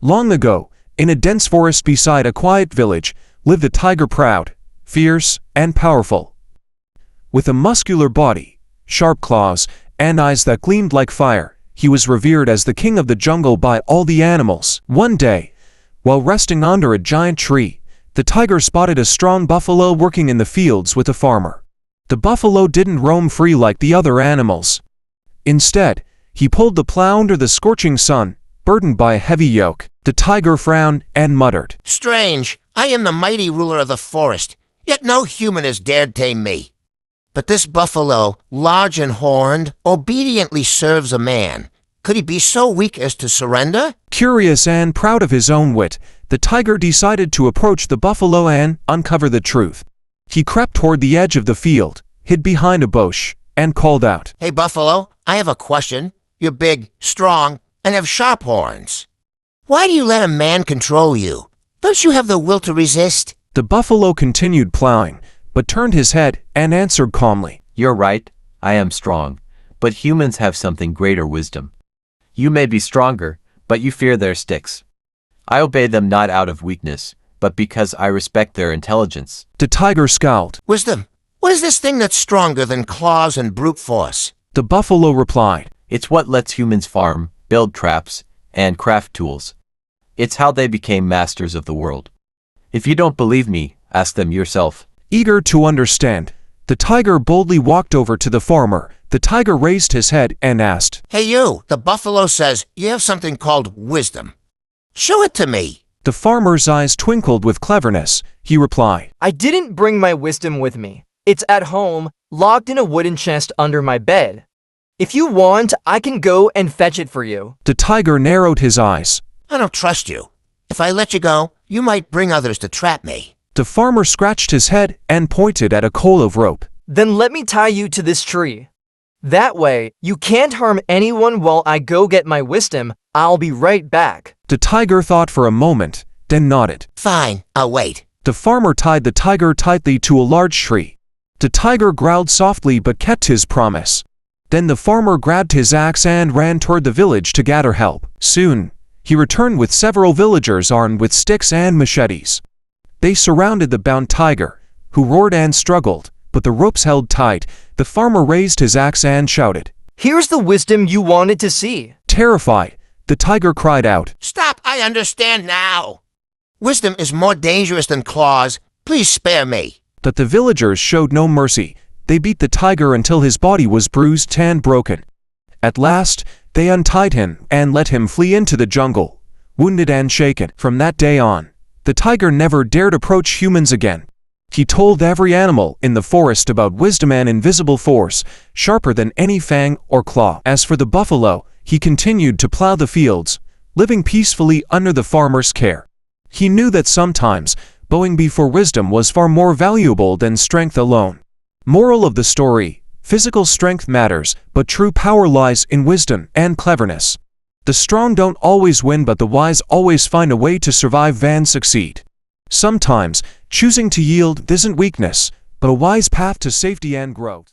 Long ago, in a dense forest beside a quiet village, lived a tiger proud, fierce, and powerful. With a muscular body, sharp claws, and eyes that gleamed like fire, he was revered as the king of the jungle by all the animals. One day, while resting under a giant tree, the tiger spotted a strong buffalo working in the fields with a farmer. The buffalo didn't roam free like the other animals. Instead, he pulled the plow under the scorching sun, burdened by a heavy yoke. The tiger frowned and muttered, "Strange, I am the mighty ruler of the forest, yet no human has dared tame me. But this buffalo, large and horned, obediently serves a man. Could he be so weak as to surrender?" Curious and proud of his own wit, the tiger decided to approach the buffalo and uncover the truth. He crept toward the edge of the field, hid behind a bush, and called out, "Hey, buffalo, I have a question. You're big, strong, and have sharp horns. Why do you let a man control you? Don't you have the will to resist?" The buffalo continued plowing, but turned his head and answered calmly, "You're right, I am strong, but humans have something greater wisdom. You may be stronger, but you fear their sticks. I obey them not out of weakness, but because I respect their intelligence." The tiger scowled. "Wisdom, what is this thing that's stronger than claws and brute force?" The buffalo replied, It's what lets humans farm, build traps, and craft tools. It's how they became masters of the world. If you don't believe me, ask them yourself. Eager to understand, the tiger boldly walked over to the farmer. The tiger raised his head and asked, "Hey you, the buffalo says you have something called wisdom. Show it to me." The farmer's eyes twinkled with cleverness. He replied, "I didn't bring my wisdom with me. It's at home, locked in a wooden chest under my bed. If you want, I can go and fetch it for you." The tiger narrowed his eyes. "I don't trust you. If I let you go, you might bring others to trap me." The farmer scratched his head and pointed at a coil of rope. "Then let me tie you to this tree. That way, you can't harm anyone while I go get my wisdom. I'll be right back." The tiger thought for a moment, then nodded. "Fine, I'll wait." The farmer tied the tiger tightly to a large tree. The tiger growled softly but kept his promise. Then the farmer grabbed his axe and ran toward the village to gather help. Soon, he returned with several villagers armed with sticks and machetes. They surrounded the bound tiger, who roared and struggled, but the ropes held tight. The farmer raised his axe and shouted, "Here's the wisdom you wanted to see." Terrified, the tiger cried out, "Stop, I understand now. Wisdom is more dangerous than claws. Please spare me." But the villagers showed no mercy. They beat the tiger until his body was bruised and broken. At last, they untied him and let him flee into the jungle, wounded and shaken. From that day on, the tiger never dared approach humans again. He told every animal in the forest about wisdom and invisible force, sharper than any fang or claw. As for the buffalo, he continued to plow the fields, living peacefully under the farmer's care. He knew that sometimes, bowing before wisdom was far more valuable than strength alone. Moral of the story: physical strength matters, but true power lies in wisdom and cleverness. The strong don't always win, but the wise always find a way to survive and succeed. Sometimes, choosing to yield isn't weakness, but a wise path to safety and growth.